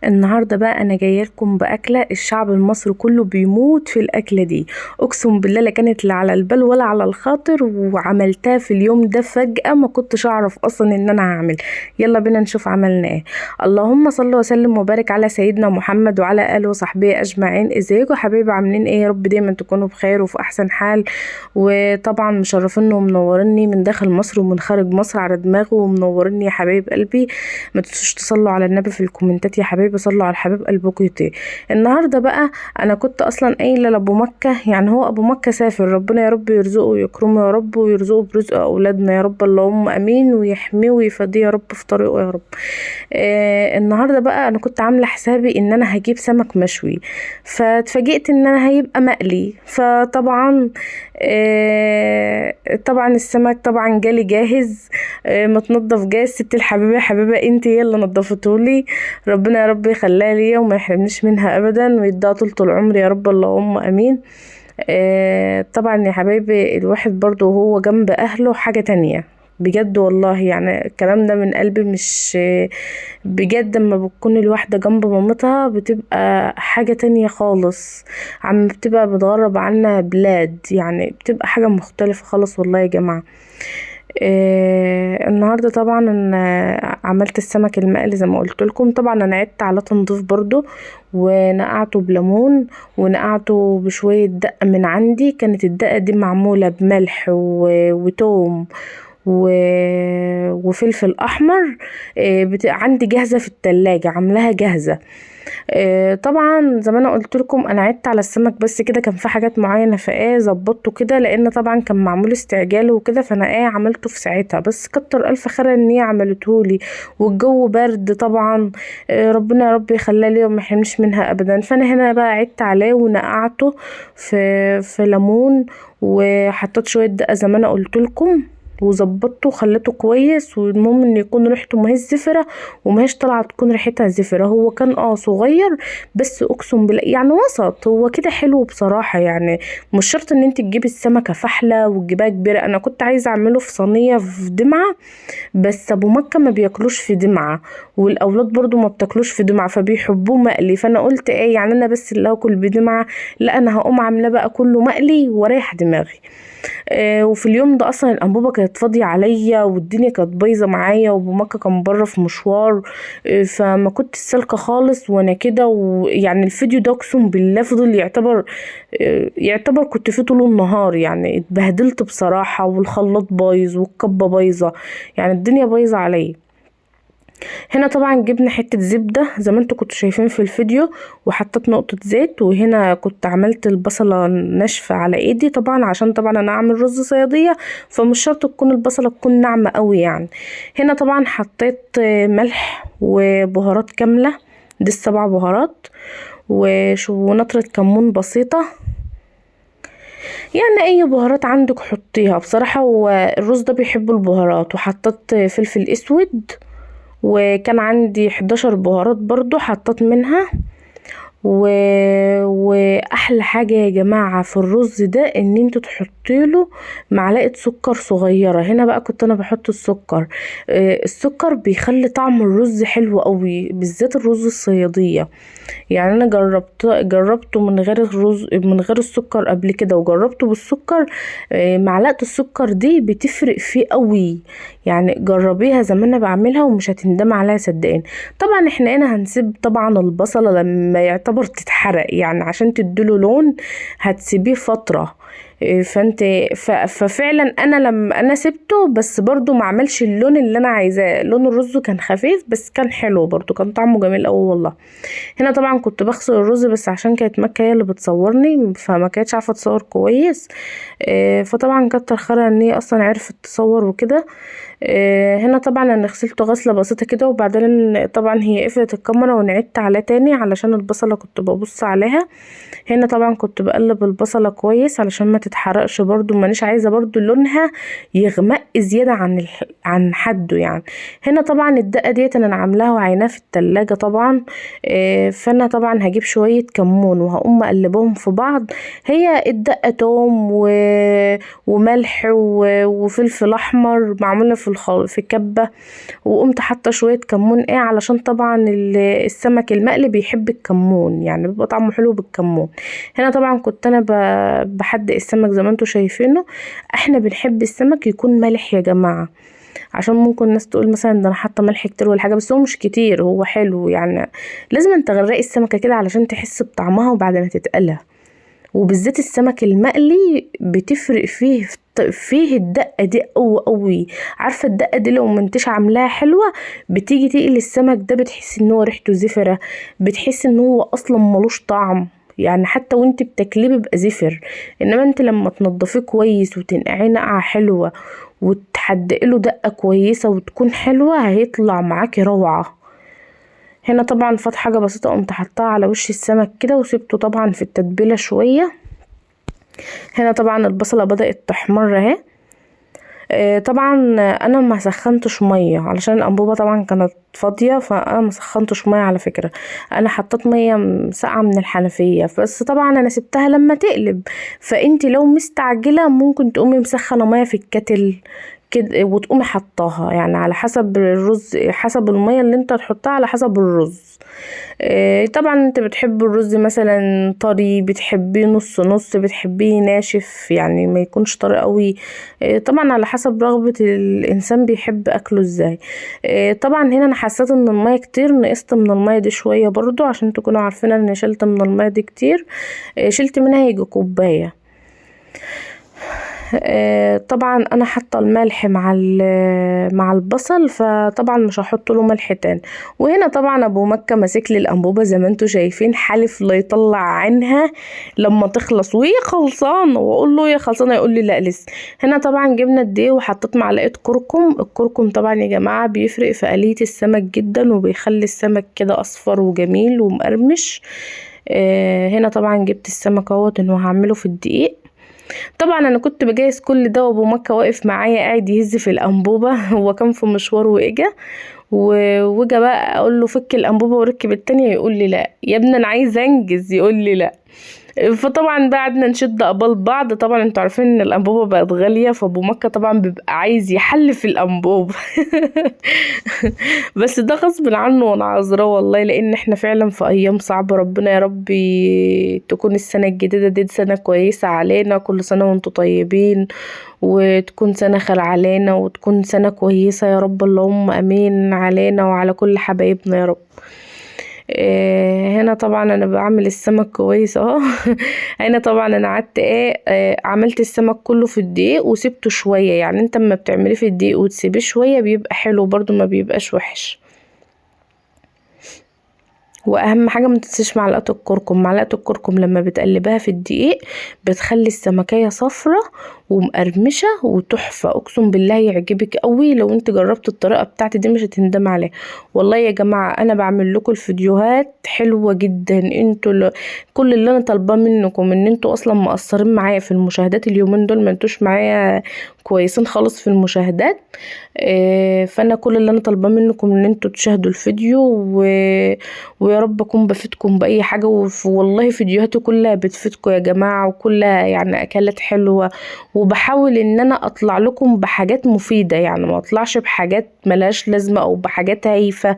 النهارده بقى انا جايه لكم باكله الشعب المصري كله بيموت في الاكله دي. اقسم بالله لا كانت لا على البال ولا على الخاطر، وعملتها في اليوم ده فجأة ما كنتش اعرف اصلا ان انا هعمل. يلا بينا نشوف عملنا ايه. اللهم صل وسلم وبارك على سيدنا محمد وعلى اله وصحبه اجمعين. ازيكم حبايبي؟ عاملين ايه؟ يا رب دايما تكونوا بخير وفي احسن حال. وطبعا مشرفيني ومنوريني من داخل مصر ومن خارج مصر على دماغه، ومنوريني يا حبايب قلبي. ما تنسوش تصلوا على النبي في الكومنتات يا حبايبي، صلوا على حبيب قلبكم يطير. النهارده بقى انا كنت اصلا قايله لابو مكه، يعني هو ابو مكه سافر، ربنا يا رب يرزقه ويكرمه يا رب، ويرزقه برزق اولادنا يا رب، اللهم امين، ويحميه ويفديه يا رب في طريقه يا رب. النهارده بقى انا كنت عامله حسابي ان انا هجيب سمك مشوي، فاتفاجئت ان انا هيبقى مقلي. فطبعا طبعا السمك طبعا جالي جاهز، متنضف جاهز. ست الحبيبه حبيبه انت هي اللي نضفتهولي، ربنا يا رب يخليها ليا وما يحرمنيش منها ابدا ويديها طول العمر يا رب، اللهم امين. طبعا يا حبايبي الواحد برضو وهو جنب اهله حاجة تانية بجد والله، يعني الكلام ده من قلبي، مش بجد. اما بتكون الواحدة جنب مامتها بتبقى حاجة تانية خالص، عم بتبقى متغرب عنا بلاد، يعني بتبقى حاجة مختلفة خالص والله يا جماعة. النهارده طبعا انا عملت السمك المقلي زي ما قلت لكم. طبعا انا عدت على تنظيف برضو، ونقعته بليمون، ونقعته بشويه دقه من عندي. كانت الدقه دي معموله بملح وتوم وفلفل احمر. عندي جاهزه في التلاجة، عاملاها جاهزه. طبعا زي ما انا قلت لكم انا عدت على السمك، بس كده كان في حاجات معينه فايه ظبطته كده، لان طبعا كان معمول استعجال وكده، فانا عملته في ساعتها. بس كتر الف خير ان هي عملتهولي، والجو برد طبعا. ربنا يا رب يخليها لي وما يحرمنيش منها ابدا. فانا هنا بقى عدت عليه ونقعته في ليمون، وحطيت شويه دقه زي ما انا قلت لكم، وظبطته وخليته كويس. والمهم ان يكون ريحته ماهيش زفره وماهيش طالعه تكون ريحتها زفره. هو كان صغير، بس اقسم بالله يعني وسط، هو كده حلو بصراحه. يعني مش شرط ان انت تجيبي السمكه فحله وتجيبها كبيره. انا كنت عايزه اعمله في صينيه في دمعه، بس ابو مكه ما بياكلوش في دمعه، والاولاد برضو ما بتاكلوش في دمعه، فبيحبوه مقلي. فانا قلت يعني انا بس اللي هاكل بدمعه؟ لا، انا هقوم عاملاه بقى كله مقلي واريح دماغي. وفي اليوم ده اصلا الانبوبه كانت فاضيه عليا، والدنيا كانت بايظه معايا، وابو مكه كان بره في مشوار. فما كنت سالكه خالص وانا كده. ويعني الفيديو ده اقسم بالله فضل يعتبر كنت فيه طول النهار، يعني اتبهدلت بصراحه، والخلاط بايظ والكبه بايظه، يعني الدنيا بايظه عليا. هنا طبعا جبنا حتة زبدة زي ما انتوا كنتوا شايفين في الفيديو، وحطيت نقطة زيت. وهنا كنت عملت البصلة ناشفة على ايدي، طبعا عشان طبعا انا اعمل رز صيادية، فمش شرط تكون البصلة تكون ناعمة قوي يعني. هنا طبعا حطيت ملح وبهارات كاملة، دي ال7 بهارات، ونطرة كمون بسيطة، يعني اي بهارات عندك حطيها بصراحة. والرز ده بيحب البهارات. وحطيت فلفل اسود، وكان عندي 11 بهارات برضو حطيت منها. واحلى حاجة يا جماعة في الرز ده ان انتوا تحطيله معلقة سكر صغيرة. هنا بقى كنت انا بحط السكر. السكر بيخلي طعم الرز حلو قوي، بالذات الرز الصيادية. يعني انا جربته من غير الرز من غير السكر قبل كده، وجربته بالسكر. معلقة السكر دي بتفرق فيه قوي، يعني جربيها زي ما انا بعملها ومش هتندم عليها صدقين. طبعا احنا هنا هنسيب طبعا البصلة لما يعتبر تتحرق، يعني عشان تديله لون هتسيبيه فترة. ففعلا انا لما انا سبته، بس برضو ما عملش اللون اللي انا عايزاه. لون الرز كان خفيف بس كان حلو برضو، كان طعمه جميل قوي والله. هنا طبعا كنت بغسل الرز، بس عشان كانت مكة هي اللي بتصورني فما كانتش عارفه تصور كويس. فطبعا كتر خيرها ان هي اصلا عرفت تصور وكده. هنا طبعا انا غسلته غسله بسيطه كده، وبعدين طبعا هي قفلت الكاميرا ونعدت عليه تاني علشان البصله كنت ببص عليها. هنا طبعا كنت بقلب البصله كويس علشان ما تتحرقش برضو، مانيش عايزه برضو لونها يغمق زياده عن حده يعني. هنا طبعا الدقه ديت انا عاملاها وعيناها في التلاجة طبعا. فانا طبعا هجيب شويه كمون وهقوم مقلبهم في بعض. هي الدقه توم وملح وفلفل احمر معموله في كبه، وقمت حاطه شويه كمون علشان طبعا السمك المقلي بيحب الكمون، يعني بيبقى طعمه حلو بالكمون. هنا طبعا كنت انا بحدق السمك زي ما انتوا شايفينه. احنا بنحب السمك يكون مالح يا جماعه، عشان ممكن الناس تقول مثلا ده انا حاطه ملح كتير ولا حاجه، بس هو مش كتير، هو حلو يعني. لازم انت تغرقي السمكه كده علشان تحس بطعمها وبعد ما تتقلى. وبالذات السمك المقلي بتفرق فيه الدقه دي قوي. عارفه الدقه دي لو منتش عاملاها حلوه، بتيجي تقلي السمك ده بتحس ان هو ريحته زفره، بتحس ان هو اصلا ملوش طعم، يعني حتى وانت بتاكليه بيبقى زفر. انما انت لما تنضفيه كويس وتنقعيه نقعه حلوه وتحدقله دقه كويسه وتكون حلوه، هيطلع معاكي روعه. هنا طبعا فات حاجه بسيطه، قمت حطاها على وش السمك كده وسبته طبعا في التتبيله شويه. هنا طبعا البصله بدات تحمر اهي. طبعا انا ما سخنتش ميه علشان الانبوبه طبعا كانت فاضيه، فانا ما سخنتش ميه على فكره. انا حطيت ميه ساقعه من الحنفيه، بس طبعا انا سبتها لما تقلب. فانتي لو مستعجله ممكن تقومي مسخنه ميه في الكتل كده وتقومي حطاها، يعني على حسب الرز، حسب الميه اللي انت تحطها على حسب الرز. طبعا انت بتحب الرز مثلا طري، بتحبيه نص نص، بتحبيه ناشف يعني ما يكونش طري قوي. طبعا على حسب رغبة الانسان بيحب اكله ازاي. طبعا هنا انا حسيت ان المية كتير، نقصت من المية دي شوية برضو عشان تكونوا عارفين ان شلت من المية دي كتير. شلت منها يجي كوباية. طبعا انا حاطه الملح مع البصل، فطبعا مش هحط له ملح تاني. وهنا طبعا ابو مكه ماسك لي الانبوبه زي ما انتوا شايفين، حالف لا يطلع عنها لما تخلص وهي خلصانه، واقول له هي خلصانه يقول لي لا لسه. هنا طبعا جبنا الدقيق وحطيت معلقه كركم. الكركم طبعا يا جماعه بيفرق في آلية السمك جدا، وبيخلي السمك كده اصفر وجميل ومقرمش. هنا طبعا جبت السمك اهوت انه هعمله في الدقيق. طبعا انا كنت بجهز كل ده وابو مكة واقف معايا قاعد يهز في الانبوبة هو كان في مشوار وجا بقى اقول له فك الانبوبة وركب التانية، يقول لي لا يا ابني انا عايز انجز، يقول لي لا. فطبعا بعدنا نشد قبال بعض. طبعا انتوا عارفين ان الانبوبه بقت غاليه، فابو مكه طبعا بيبقى عايز يحلف الانبوبه بس ده غصب عنه وانا عذراه والله، لان احنا فعلا في ايام صعبه. ربنا يا رب تكون السنه الجديده دي سنه كويسه علينا، كل سنه وانتوا طيبين، وتكون سنه خير علينا، وتكون سنه كويسه يا رب، اللهم امين علينا وعلى كل حبايبنا يا رب. هنا طبعا انا بعمل السمك كويس اهو هنا طبعا انا قعدت عملت السمك كله في الدقيق وسبته شويه، يعني انت اما بتعمليه في الدقيق وتسيبيه شويه بيبقى حلو برضو، ما بيبقاش وحش. واهم حاجه ما تنسيش معلقه الكركم. معلقه الكركم لما بتقلبها في الدقيق بتخلي السمكيه صفرة ومقرمشه وتحفه، اقسم بالله يعجبك قوي. لو انت جربت الطريقه بتاعتي دي مش هتندم عليها والله يا جماعه. انا بعمل لكم الفيديوهات حلوه جدا، انتوا كل اللي انا طالباه منكم ان انتوا اصلا مقصرين معايا في المشاهدات اليومين دول، ما انتوش معايا كويسين خالص في المشاهدات. فانا كل اللي انا طالباه منكم ان انتوا تشاهدوا الفيديو ويا رب اكون بفيدكم باي حاجه. والله فيديوهاتي كلها بتفيدكم يا جماعه، وكلها يعني اكلات حلوه، وبحاول ان انا اطلع لكم بحاجات مفيده، يعني ما اطلعش بحاجات ملهاش لازمه او بحاجات هايفه،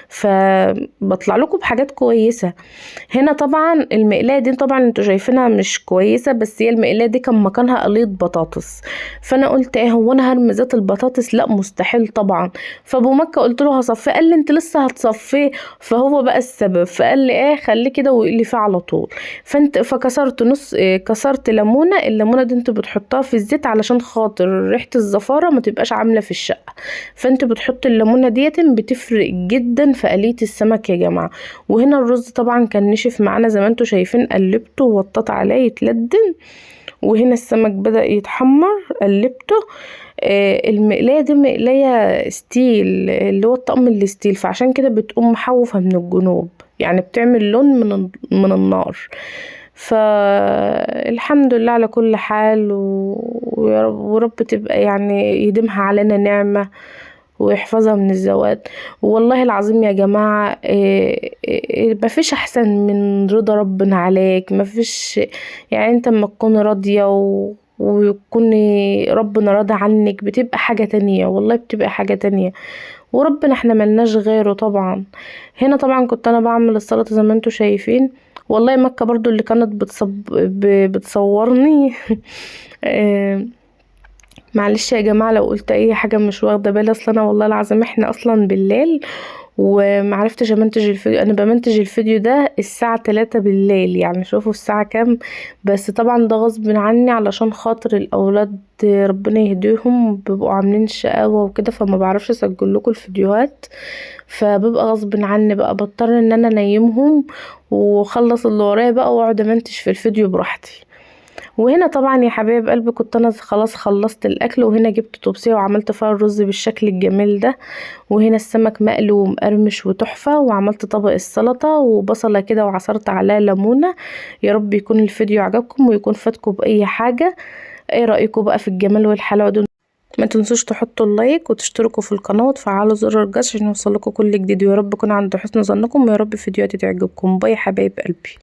فبطلع لكم بحاجات كويسه. هنا طبعا المقلايه دي طبعا انتوا شايفينها مش كويسه، بس هي المقلايه دي كان مكانها قليط بطاطس. فانا قلت هو انا هرمي زيت البطاطس؟ لا مستحيل طبعا. فابو مكه قلت له هصفيه، قال لي انت لسه هتصفيه؟ فهو بقى السبب، فقال لي خليه كده وقلي فيه على طول. فكسرت كسرت ليمونه. الليمونه دي انت بتحطها في الزيت علشان خاطر ريحه الزفاره ما تبقاش عامله في الشقه، فانت بتحط الليمونه ديت بتفرق جدا في آلية السمك يا جماعه. وهنا الرز طبعا كان نشف معانا زي ما انتوا شايفين، قلبته ووطيت عليه يتلدن. وهنا السمك بدأ يتحمر، قلبته. المقلايه دي مقلايه ستيل، اللي هو الطقم الستيل، فعشان كده بتقوم محوفه من الجنوب، يعني بتعمل لون من النار. فالحمد لله على كل حال ورب تبقى يعني يديمها علينا نعمة ويحفظها من الزوال. والله العظيم يا جماعة مفيش احسن من رضا ربنا عليك، مفيش يعني انت اما تكوني راضية ويكوني ربنا راضي عنك بتبقى حاجة تانية، والله بتبقى حاجة تانية. وربنا احنا ملناش غيره طبعا. هنا طبعا كنت انا بعمل السلطة زي ما انتوا شايفين. والله مكة برضو اللي كانت بتصورني معلش يا جماعة لو قلت اي حاجة مش واخدة بالي، اصلا انا والله العظيم احنا اصلا بالليل ومعرفتش امنتج الفيديو. انا بمنتج الفيديو ده الساعة 3 بالليل، يعني شوفوا الساعة كام. بس طبعا ده غصب عني علشان خاطر الاولاد ربنا يهديهم بيبقوا عاملين شقاوة وكده، فما بعرفش اسجل لكم الفيديوهات، فببقى غصب عني بقى بضطر ان انا انيمهم واخلص اللي ورايا بقى واقعد امنتج في الفيديو براحتي. وهنا طبعا يا حبايب قلبي كنت انا خلاص خلصت الاكل، وهنا جبت طوبسيه وعملت فيها الرز بالشكل الجميل ده، وهنا السمك مقلي ومقرمش وتحفه، وعملت طبق السلطه وبصله كده وعصرت عليها ليمونه. يا رب يكون الفيديو عجبكم ويكون فاتكم باي حاجه. ايه رايكم بقى في الجمال والحلاوه دول؟ ما تنسوش تحطوا اللايك وتشتركوا في القناه وتفعلوا زر الجرس عشان يوصلكوا كل جديد، ويا رب يكون عند حسن ظنكم، ويا رب فيديوهاتي تعجبكم. باي حبايب قلبي.